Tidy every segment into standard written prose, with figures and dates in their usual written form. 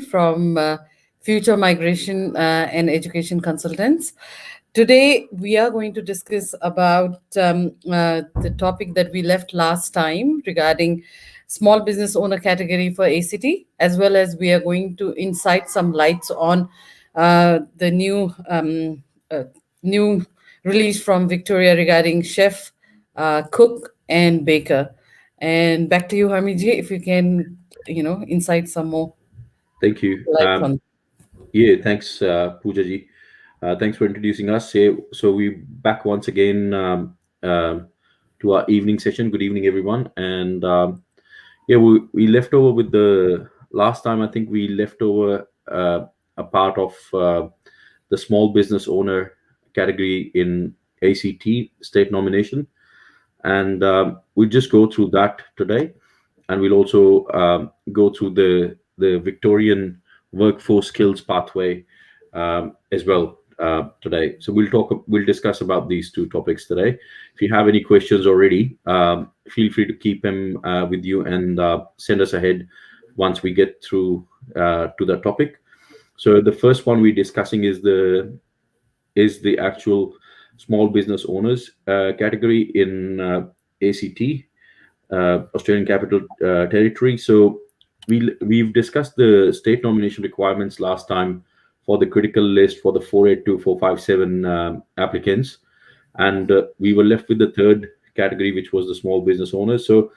from Future Migration and Education Consultants. Today, we are going to discuss about the topic that we left last time regarding small business owner category for ACT, as well as we are going to insight some lights on the new release from Victoria regarding chef, cook, and baker. And back to you, Hamid, if you can, insight some more Thank you. lights on. Yeah, thanks, Pooja ji. Thanks for introducing us. Yeah, so we're back once again to our evening session. Good evening, everyone. And yeah, we left over with the last time. I think we left over a part of the small business owner category in ACT state nomination, and we'll just go through that today, and we'll also go through the Victorian workforce skills pathway as well today. So we'll discuss about these two topics today. If you have any questions already, feel free to keep them with you and send us ahead once we get through to the topic. So the first one we're discussing is the actual small business owners category in ACT, Australian Capital Territory. So we've discussed the state nomination requirements last time for the critical list for the 482-457 applicants, and we were left with the third category, which was the small business owners. So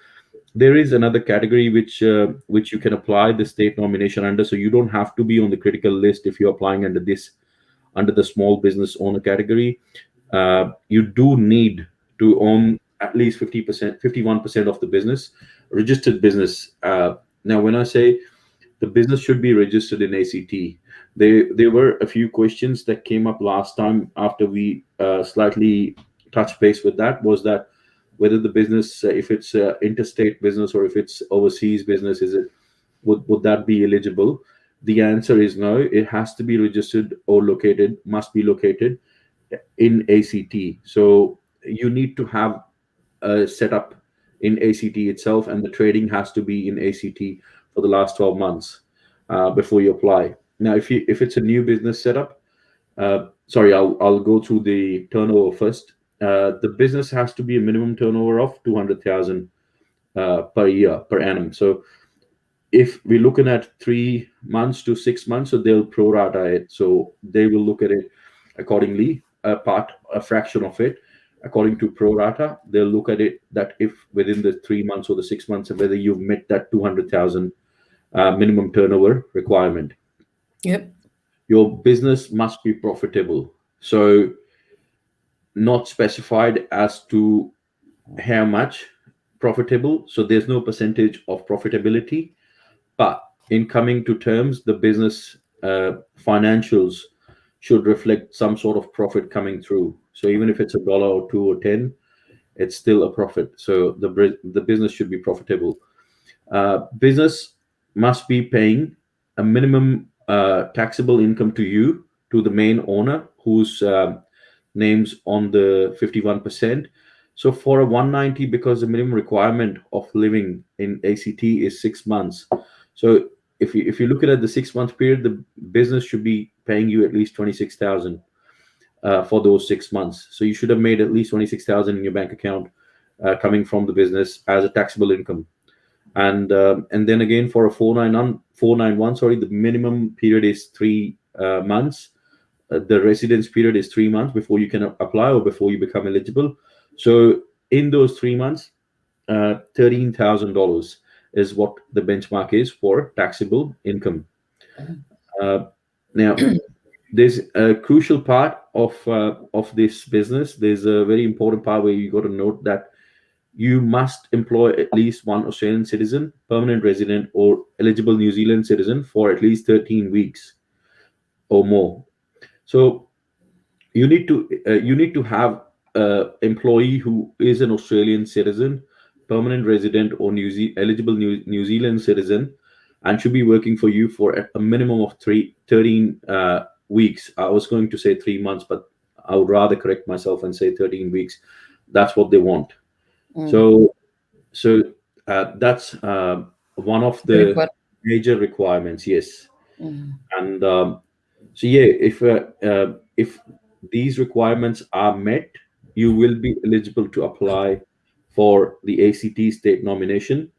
there is another category which you can apply the state nomination under. So you don't have to be on the critical list if you're applying under the small business owner category. You do need to own at least 50%, 51% of the business, registered business. Now, when I say the business should be registered in ACT, there were a few questions that came up last time after we slightly touched base with that, was that whether the business, if it's interstate business or if it's overseas business, would that be eligible? The answer is no. It has to be registered or must be located in ACT. So you need to have a setup in ACT itself, and the trading has to be in ACT for the last 12 months before you apply. Now, if it's a new business setup, sorry, I'll go through the turnover first. The business has to be a minimum turnover of 200,000 per year, per annum. So if we're looking at 3 months to 6 months, so they'll prorata it. So they will look at it accordingly, a fraction of it according to prorata. They'll look at it that if within the 3 months or the 6 months, whether you've met that 200,000 minimum turnover requirement. Yep. Your business must be profitable. So not specified as to how much profitable. So there's no percentage of profitability, but in coming to terms, the business financials should reflect some sort of profit coming through. So even if it's $1 or 2 or 10, it's still a profit. So the business should be profitable. Business must be paying a minimum taxable income to you, to the main owner, whose name's on the 51%. So for a 190, because the minimum requirement of living in ACT is 6 months. So if you look at the 6 month period, the business should be paying you at least 26,000 for those 6 months. So you should have made at least 26,000 in your bank account coming from the business as a taxable income. And then again, for a 491, sorry, the minimum period is 3 months. The residence period is 3 months before you can apply or before you become eligible. So in those 3 months, $13,000 is what the benchmark is for taxable income. Now, there's a crucial part of this business. There's a very important part where you got to note that you must employ at least one Australian citizen, permanent resident, or eligible New Zealand citizen for at least 13 weeks or more. So you need to have an employee who is an Australian citizen, permanent resident, or eligible New Zealand citizen, and should be working for you for a minimum of 13 weeks. I was going to say 3 months, but I would rather correct myself and say 13 weeks. That's what they want. So that's one of the major requirements. Yes. Mm. And so yeah, if these requirements are met, you will be eligible to apply for the ACT state nomination.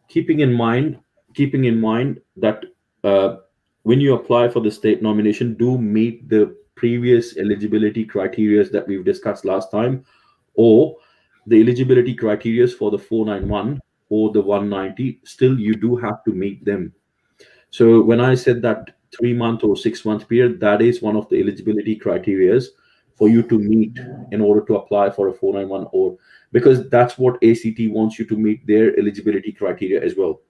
Keeping in mind, keeping in mind that uh, when you apply for the state nomination, do meet the previous eligibility criteria that we've discussed last time, or the eligibility criteria for the 491 or the 190. Still, you do have to meet them. So when I said that 3 month or 6 month period, that is one of the eligibility criterias for you to meet in order to apply for a 491, or because that's what ACT wants you to meet their eligibility criteria as well.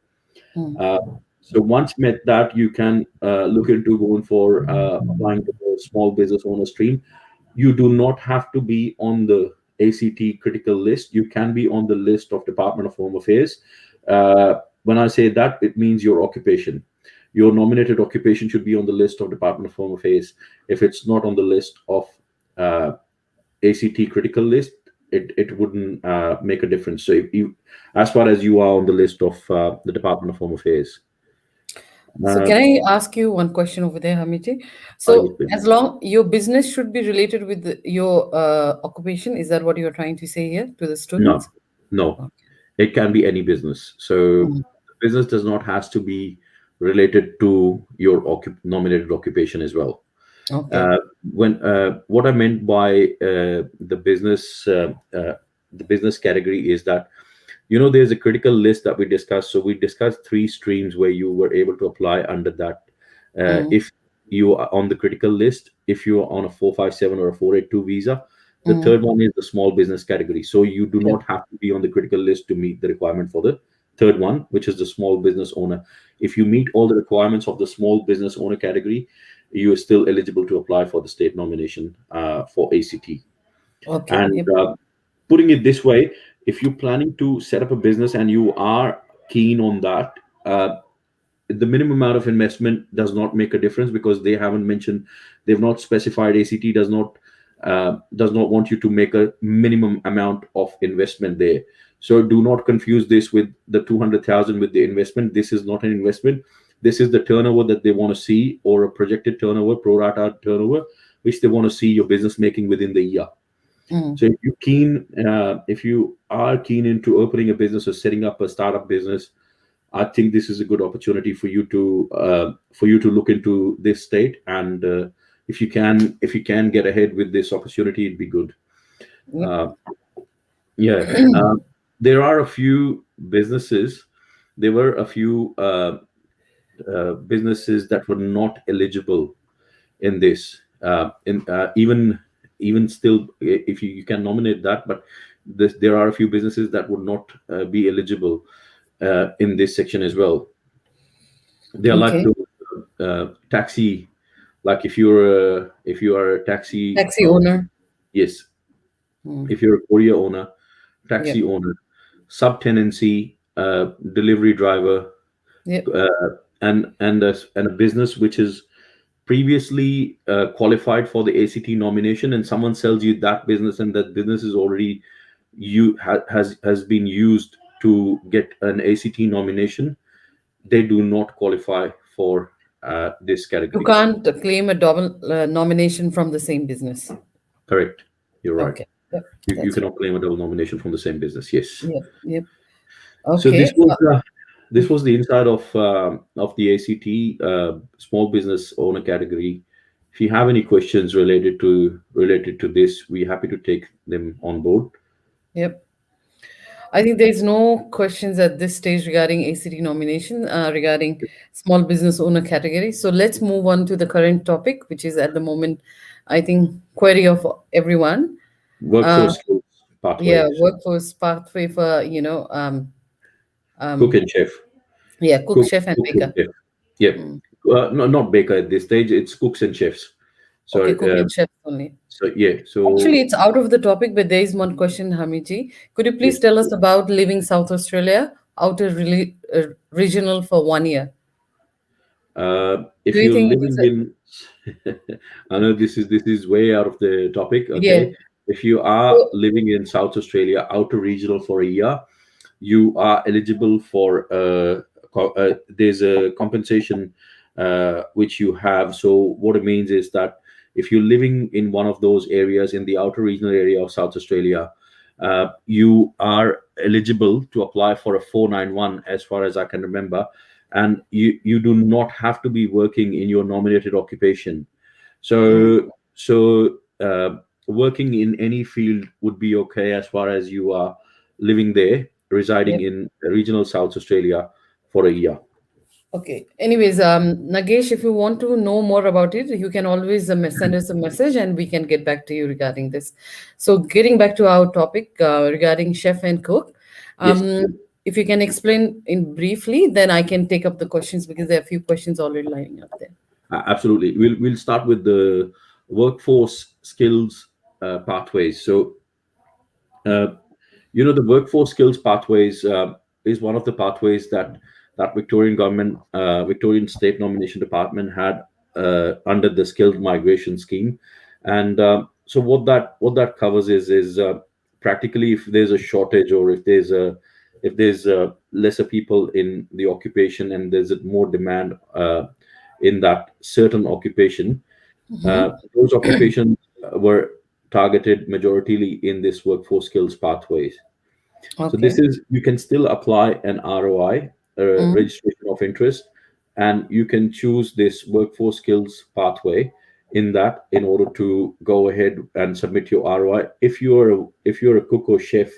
Mm. Uh, so once met that, you can look into going for applying to the small business owner stream. You do not have to be on the ACT critical list. You can be on the list of Department of Home Affairs. When I say that, it means your occupation. Your nominated occupation should be on the list of Department of Home Affairs. If it's not on the list of uh, ACT critical list, it wouldn't make a difference. So if you, as far as you are on the list of the Department of Home Affairs, So uh, can I ask you one question over there, Hamiti? yes, So please. as long your business should be related with your occupation, is that what you're trying to say here to the No, students? no, Okay. it can be any business. So Mm. business does not has to be related to your nominated occupation as well. Okay. Uh, when what I meant by the business category is that, there's a critical list that we discussed. So we discussed three streams where you were able to apply under that. Mm. If you are on the critical list, if you are on a 457 or a 482 visa, the third Mm. one is the small business category. So you do Yep. not have to be on the critical list to meet the requirement for the third one, which is the small business owner. If you meet all the requirements of the small business owner category, you are still eligible to apply for the state nomination for ACT. Okay. And Yep. putting it this way, if you're planning to set up a business and you are keen on that, uh, the minimum amount of investment does not make a difference, because they haven't mentioned, they've not specified. ACT does not want you to make a minimum amount of investment there. So do not confuse this with the 200,000 with the investment. This is not an investment. This is the turnover that they want to see, or a projected turnover, pro rata turnover, which they want to see your business making within the year. Mm. So if you are keen into opening a business or setting up a startup business, I think this is a good opportunity for you to look into this state. And if you can get ahead with this opportunity, it'd be good. Yep. Uh, yeah, there are a few businesses. There were a few businesses that were not eligible in this. Even still, if you can nominate that, but there are a few businesses that would not be eligible in this section as well. They are like Okay. the taxi. Like if you are a taxi, Taxi owner. yes, Mm. if you're a courier owner, taxi Yep. owner, sub tenancy, delivery driver, Yep. and a business which is previously qualified for the ACT nomination, and someone sells you that business, and that business is already has been used to get an ACT nomination, they do not qualify for this You category. can't claim a double nomination from the same business. Correct. You're right. Okay. Yep. You That's right. cannot claim a double nomination from the same business. Yes. Yep. Yep. So Okay. this was the inside of the ACT small business owner category. If you have any questions related to this, we're happy to take them on board. Yep. I think there's no questions at this stage regarding ACT nomination, regarding small business owner category. So let's move on to the current topic, which is at the moment, I think, query of everyone. Uh, Workforce skills yeah, pathway. So workforce pathway for, cook um, and chef, yeah, cook, cook, chef, and cook and baker. chef. Yep. Mm. No, not baker at this stage. It's cooks and chefs. Okay, So cook and chef only. yeah. Actually, So it's out of the topic, but there is one question, Hamiji. Could you please yes. tell us about living South Australia, outer regional for 1 year? Do If you you're think it is living in, I know this is way out of the topic. yeah. Okay, if you are So, living in South Australia, outer regional for a year, you are eligible for there's a compensation which you have. So what it means is that if you're living in one of those areas in the outer regional area of South Australia, you are eligible to apply for a 491, as far as I can remember, and you do not have to be working in your nominated occupation. Mm. So working in any field would be okay as far as you are living there, residing Yep. in regional South Australia for a year. Okay. Anyways, Nagesh, if you want to know more about it, you can always send us a message and we can get back to you regarding this. So, getting back to our topic regarding chef and cook, Yes, if you can explain in briefly, then I can take up the questions because there are a few questions already lining up there. absolutely. We'll start with the workforce skills pathways. So uh, the workforce skills pathways is one of the pathways that Victorian government, Victorian State Nomination Department had under the skilled migration scheme. And so what that covers is practically, if there's a shortage, or if there's lesser people in the occupation and there's more demand in that certain occupation, Hmm. those occupations were targeted majoritarily in this workforce skills pathways. So this Okay. is, you can still apply an ROI, Mm. registration of interest, and you can choose this workforce skills pathway in order to go ahead and submit your ROI. If you're a cook or chef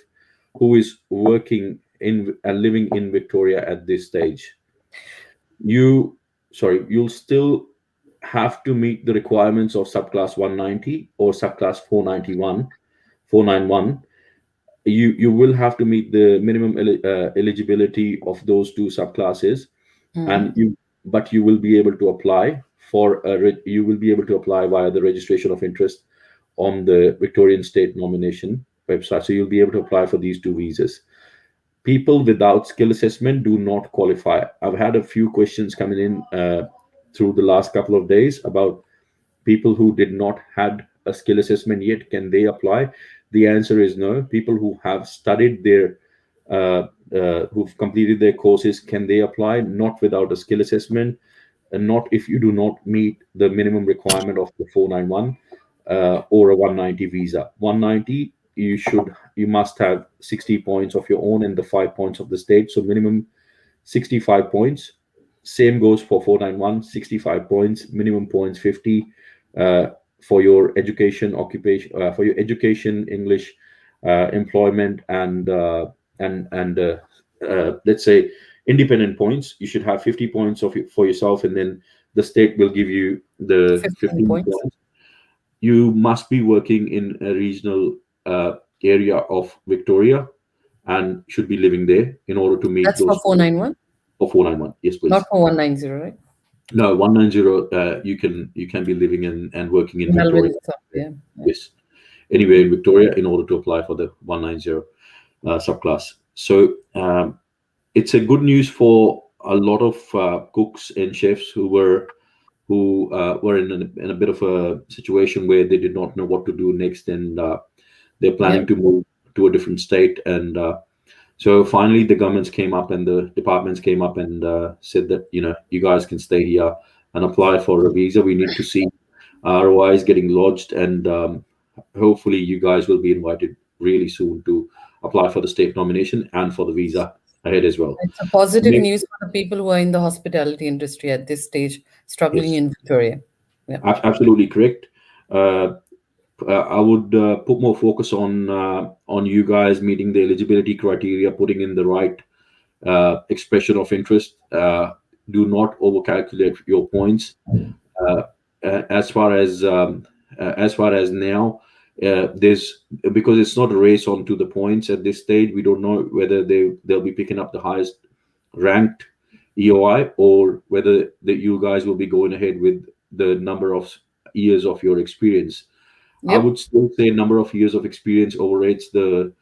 who is working in and living in Victoria at this stage, you you'll still have to meet the requirements of subclass 190 or subclass 491. You will have to meet the minimum eligibility of those two subclasses, and Mm. you will be able to apply you will be able to apply via the registration of interest on the Victorian State Nomination website. So you'll be able to apply for these two visas. People without skill assessment do not qualify. I've had a few questions coming in through the last couple of days about people who did not had a skill assessment yet. Can they apply? The answer is no. People who have studied who've completed their courses, can they apply? Not without a skill assessment, and not if you do not meet the minimum requirement of the 491 or a 190 visa. 190, you must have 60 points of your own and the 5 points of the state. So minimum 65 points. Same goes for 491, 65 points, minimum points 50 uh, for your education, English, employment, and let's say independent points. You should have 50 points for yourself, and then the state will give you the 15 15 points. points. You must be working in a regional area of Victoria and should be living there in order to meet That's for those 491, for 491. Yes, not please. for 190, right? No, 190. You can be living in and working in Melbourne Victoria. itself, yeah. Yeah. Yes, anywhere in Victoria in order to apply for the 190 subclass. So it's a good news for a lot of cooks and chefs who were in a bit of a situation where they did not know what to do next, and they're planning Yep. to move to a different state. And so finally, the governments came up and the departments came up and said that, you guys can stay here and apply for a visa. We need to see ROIs getting lodged, and hopefully, you guys will be invited really soon to apply for the state nomination and for the visa ahead as well. It's a positive Make- news for the people who are in the hospitality industry at this stage, struggling Yes, in Victoria. Yeah. absolutely correct. Uh, I would put more focus on you guys meeting the eligibility criteria, putting in the right expression of interest. Do not overcalculate your points. Uh, as far as now, there's because it's not a race on to the points at this stage. We don't know whether they'll be picking up the highest ranked EOI, or whether you guys will be going ahead with the number of years of your experience. I Yep. would still say number of years of experience overrates the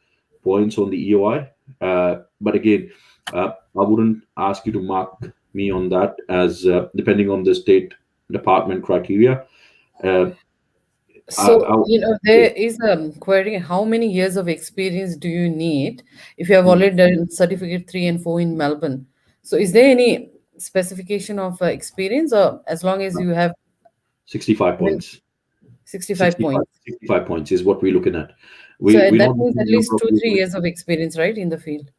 points on the EOI. But again, I wouldn't ask you to mark me on that, as depending on the state department criteria. Uh, So, yes. there is a query, how many years of experience do you need if you have Mhm. already done certificate 3 and 4 in Melbourne? So, is there any? specification of experience, or as long as you have 65 min- points. 65 65, points? 65 points is what we're looking at. So We're that not means looking at at the least number of two, years three of years of experience, right, in the field.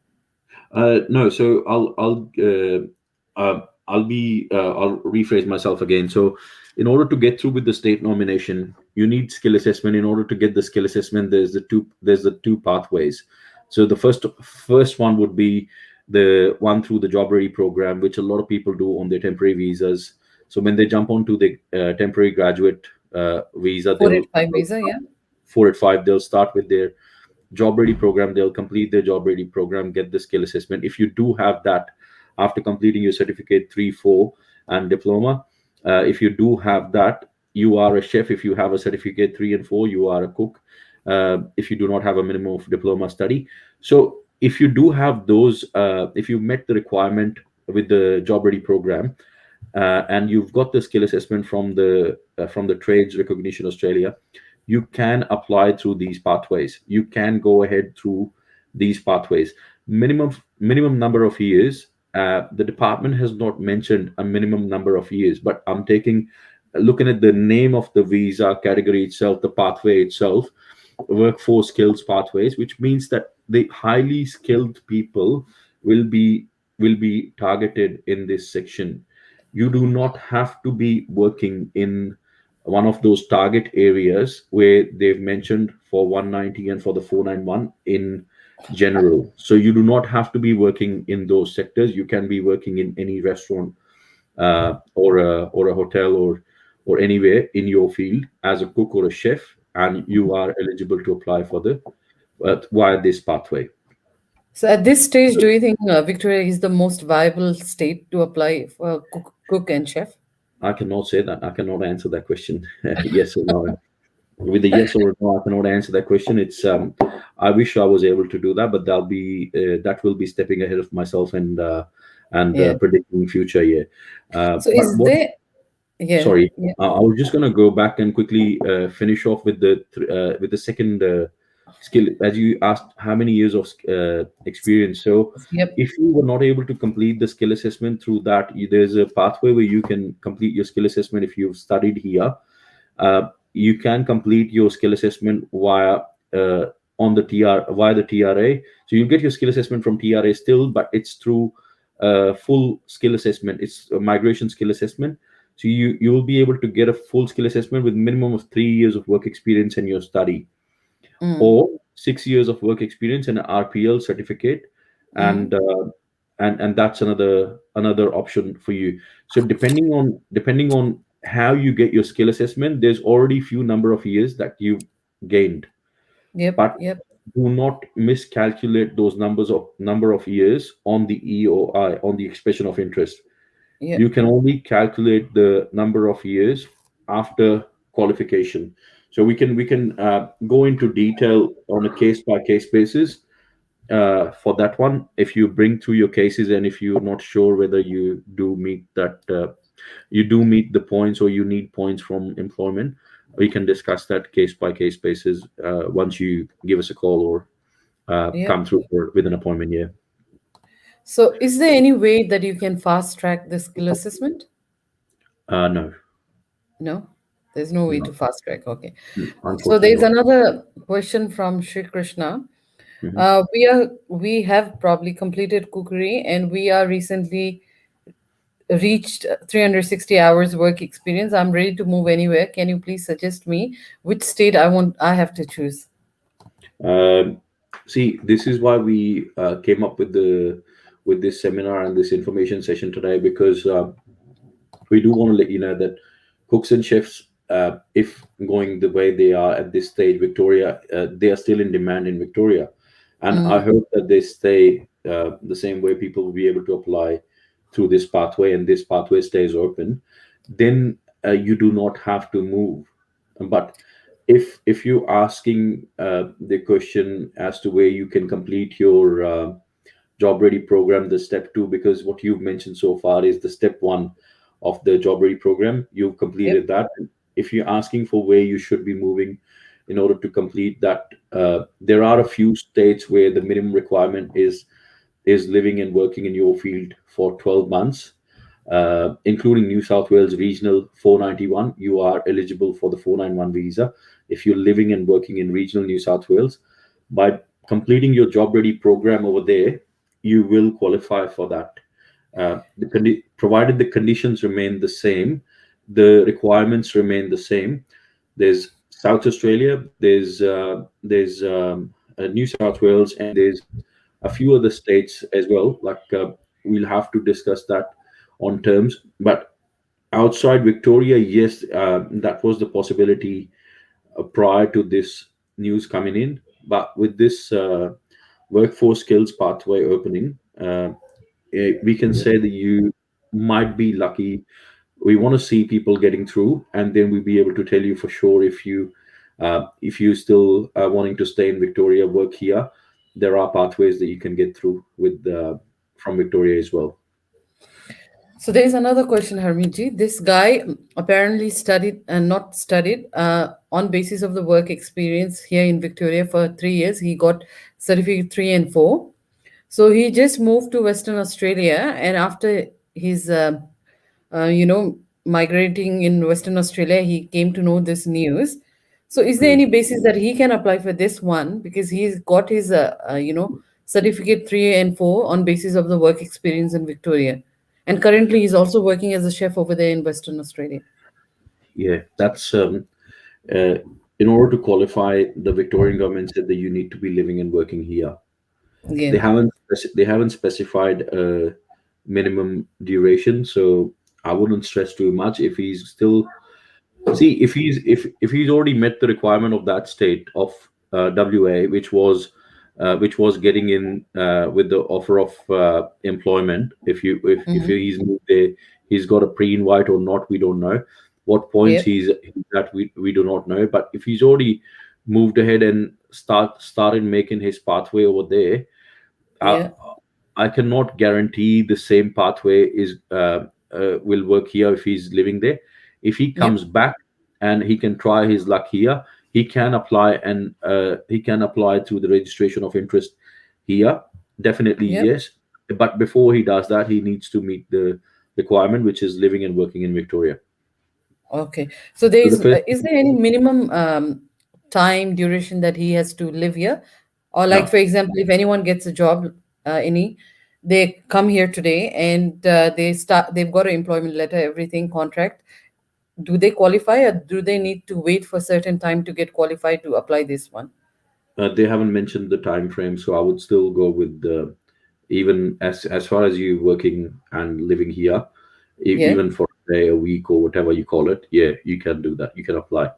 No, so I'll rephrase myself again. So, in order to get through with the state nomination, you need skill assessment. In order to get the skill assessment, there's the two pathways. So the first one would be the one through the job ready program, which a lot of people do on their temporary visas. So when they jump onto the temporary graduate visa, they'll 485 visa, yeah. 485. They'll start with their job ready program. They'll complete their job ready program, get the skill assessment. If you do have that after completing your certificate 3, 4 and diploma, if you do have that, you are a chef. If you have a certificate 3 and 4, you are a cook. If you do not have a minimum of diploma study, so if you do have those, if you met the requirement with the job ready program, and you've got the skill assessment from the Trades Recognition Australia, you can apply through these pathways. You can go ahead through these pathways. Minimum number of years. The department has not mentioned a minimum number of years, but I'm looking at the name of the visa category itself, the pathway itself, workforce skills pathways, which means that the highly skilled people will be will be targeted in this section. You do not have to be working in one of those target areas where they've mentioned for 190 and for the 491 in general. So you do not have to be working in those sectors. You can be working in any restaurant, or a hotel, or anywhere in your field as a cook or a chef, and you are eligible to apply for the via this pathway. So at this stage, do you think Victoria is the most viable state to apply for cook and chef? I cannot say that. I cannot answer that question. Yes or no. With a yes or no, I cannot answer that question. It's I wish I was able to do that, but that will be stepping ahead of myself and Yeah. predicting future. Yeah. So But is what there, yeah, Sorry, yeah, I was just gonna go back and quickly finish off with the second skill. As you asked, how many years of experience? So, yep. if you were not able to complete the skill assessment through that, there's a pathway where you can complete your skill assessment if you've studied here. You can complete your skill assessment uh, on the via the TRA. So you get your skill assessment from TRA still, but it's through full skill assessment. It's a migration skill assessment. So you will be able to get a full skill assessment with minimum of 3 years of work experience in your study, Mm, or 6 years of work experience and an RPL certificate, mm, and that's another option for you. So depending on how you get your skill assessment, there's already few number of years that you gained, yep, but yep, do not miscalculate those number of years on the EOI, on the expression of interest. You yep. can only calculate the number of years after qualification. So we can go into detail on a case by case basis for that one. If you bring through your cases, and if you're not sure whether you do meet the points, or you need points from employment, we can discuss that case by case basis once you give us a call, or Yep. come through with an appointment. Yeah. So is there any way that you can fast track the skill assessment? No, No, there's no way no, to fast track. Okay. So unfortunately there's not. another question from Shri Krishna. Mhm. We have probably completed cookery, and we are recently reached 360 hours work experience. I'm ready to move anywhere. Can you please suggest me which state I have to choose? Um, See, this is why we came up with this seminar and this information session today, because we do want to let you know that cooks and chefs, if going the way they are at this stage, Victoria, they are still in demand in Victoria, and I Mm, hope that they stay the same way. People will be able to apply through this pathway, and this pathway stays open. Then you do not have to move. But if you're asking the question as to where you can complete your job ready program, the step two, because what you've mentioned so far is the step one of the job ready program, you've yep. completed that. If you're asking for where you should be moving in order to complete that, there are a few states where the minimum requirement is living and working in your field for 12 months. including New South Wales Regional 491. You are eligible for the 491 visa if you're living and working in regional New South Wales. By completing your job ready program over there, you will qualify for that. Provided the conditions remain the same, the requirements remain the same. There's South Australia, there's New South Wales, and there's a few other states as well. We'll have to discuss that on terms. But outside Victoria, yes, that was the possibility prior to this news coming in. But with this workforce skills pathway opening, we can say that you might be lucky. We want to see people getting through, and then we'll be able to tell you for sure if you still wanting to stay in Victoria, work here. There are pathways that you can get through with from Victoria as well. So there is another question, Harmeet. This guy apparently studied and not studied on basis of the work experience here in Victoria for 3 years. He got certificate 3 and 4. So he just moved to Western Australia, and after his, migrating in Western Australia, he came to know this news. So is there Mm. any basis that he can apply for this one because he's got his, certificate 3 and 4 on basis of the work experience in Victoria, and currently he's also working as a chef over there in Western Australia. Yeah, that's uh, in order to qualify. The Victorian government said that you need to be living and working here. Yeah. They haven't specified a minimum duration, so I wouldn't stress too much. If he's still see if he's already met the requirement of that state of WA, which was getting in with the offer of employment. If Mm-hmm. he's moved there, he's got a pre-invite or not, we don't know. What points Yep. he's that we do not know. But if he's already moved ahead and started making his pathway over there, uh, Yeah. I cannot guarantee the same pathway will work here if he's living there. If he Yep. comes back and he can try his luck here, he can apply through the registration of interest here. Definitely Yep. yes, but before he does that, he needs to meet the requirement, which is living and working in Victoria. Okay. So there So the first, is there any minimum time duration that he has to live here? Or like no, for example, if anyone gets a job, they come here today and they've got an employment letter, everything, contract. Do they qualify or do they need to wait for a certain time to get qualified to apply this one? they haven't mentioned the time frame, so I would still go with the even as far as you working and living here, Yeah. even for a day, a week, or whatever you call it. Yeah, you can do that. You can apply.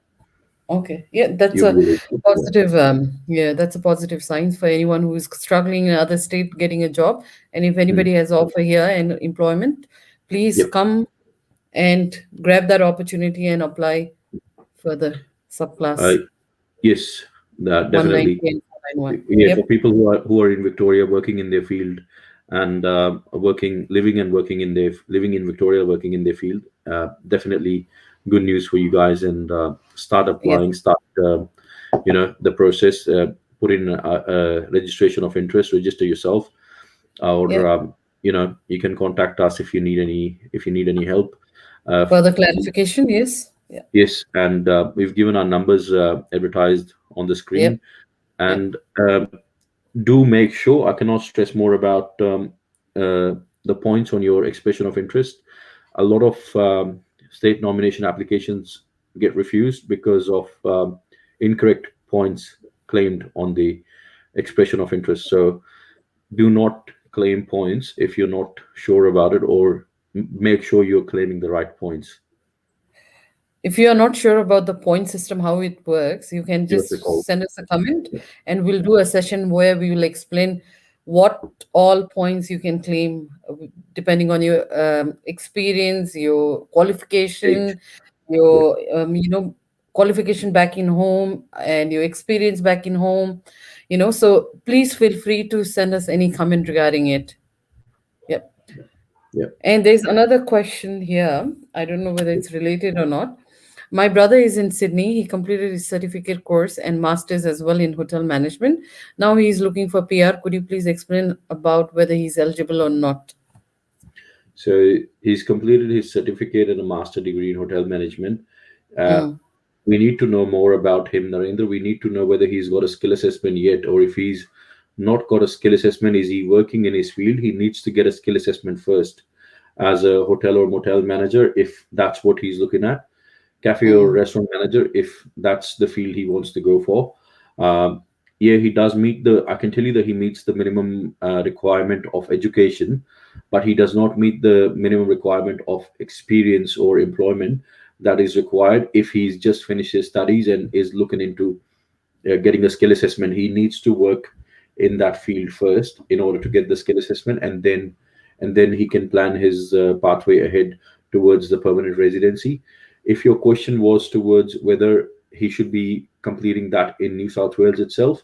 Okay. Yeah, that's You'll a be able to do that. positive that's a positive sign for anyone who is struggling in another state getting a job. And if Mm. anybody has offer here and employment, please Yep. come and grab that opportunity and apply for the Uh, subclass yes, that definitely. 190 and 491. Yeah, for Yep. people who are in Victoria working in their field and living in Victoria working in their field, definitely good news for you guys. And start Yep. applying, start the process. Put in a registration of interest, register yourself, or Yep. you can contact us if you need any help. Uh, Further clarification, yes. Yeah. yes, and we've given our numbers advertised on the Yep. screen. Yep. And do make sure, I cannot stress more about the points on your expression of interest. A lot of state nomination applications get refused because of incorrect points claimed on the expression of interest. So do not claim points if you're not sure about it, or make sure you're claiming the right points. If you are not sure about the point system, how it works, you can Give us a just call. send us a comment and we'll do a session where we will explain what all points you can claim depending on your experience, your Age. qualification, Yeah. your, qualification back in home and your experience back in home. So please feel free to send us any comment regarding it. Yep. Yeah. And there's another question here. I don't know whether it's related or not. My brother is in Sydney. He completed his certificate course and master's as well in hotel management. Now he is looking for PR. Could you please explain about whether he's eligible or not? So he's completed his certificate and a master degree in hotel management. Uh, Mm, we need to know more about him, Narendra. We need to know whether he's got a skill assessment yet, or if he's not got a skill assessment, is he working in his field? He needs to get a skill assessment first as a hotel or motel manager, if that's what he's looking at, cafe or mm, restaurant manager, if that's the field he wants to go for. Um, yeah, he does meet the, I can tell you that he meets the minimum requirement of education, but he does not meet the minimum requirement of experience or employment that is required if he's just finished his studies and is looking into getting a skill assessment. He needs to work in that field first in order to get the skill assessment, and then he can plan his pathway ahead towards the permanent residency. If your question was towards whether he should be completing that in New South Wales itself,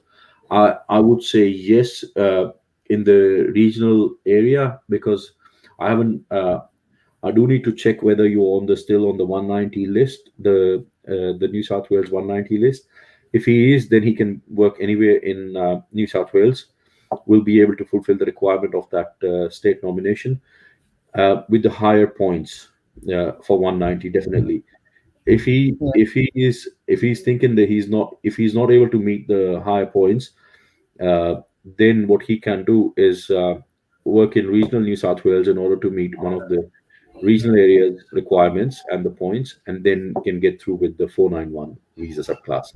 I would say yes, in the regional area, because I haven't. I do need to check whether you're on the still on the 190 list, the New South Wales 190 list. If he is, then he can work anywhere in New South Wales. Will be able to fulfill the requirement of that state nomination with the higher points for 190, definitely. yeah. If he's thinking that if he's not able to meet the higher points, then what he can do is work in regional New South Wales in order to meet one of the regional areas requirements and the points, and then can get through with the 491 visa subclass.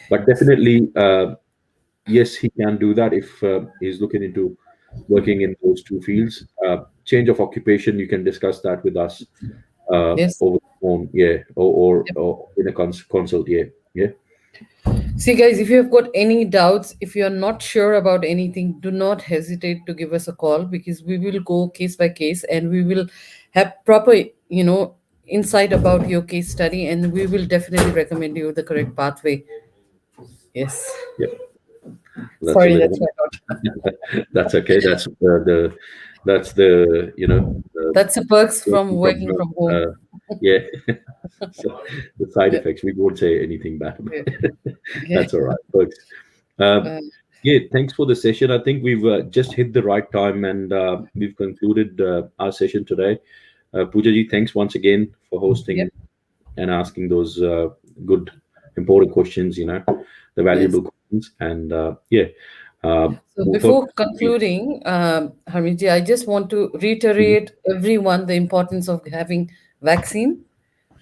But definitely, yes, he can do that if he's looking into working in those two fields. Change of occupation, you can discuss that with us Yes. over the phone, yeah, or in a consult, yeah, yeah, See, guys, if you have got any doubts, if you're not sure about anything, do not hesitate to give us a call, because we will go case by case and we will have proper, insight about your case study, and we will definitely recommend you the correct pathway. Yes. yeah. That's a Sorry, little that's my bit. thought. That's okay. That's the That's the perks from working from working home. from home. Yeah. So the side Yeah. effects, we won't say anything bad about Yeah. it. Yeah. That's all right, folks. Um, Uh, yeah, thanks for the session. I think we've just hit the right time, and we've concluded our session today. Poojaji, thanks once again for yeah. hosting and asking those good, important questions. The Yes. valuable questions, and yeah, So we'll before focus. concluding, Harmeet, I just want to reiterate everyone the importance of having vaccine.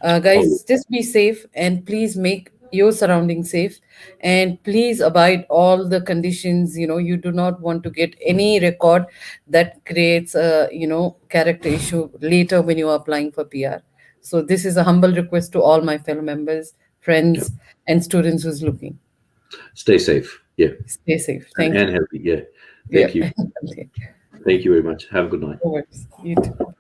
Oh, Guys, just be safe and please make your surroundings safe, and please abide all the conditions. You do not want to get any record that creates a character issue later when you are applying for PR. So this is a humble request to all my fellow members, yeah. friends, and students who's looking. Stay safe. Yeah, Stay safe. and, Thank and you. healthy. Yeah. Yeah. Thank you. Thank you very much. Have a good night. No worries. You too.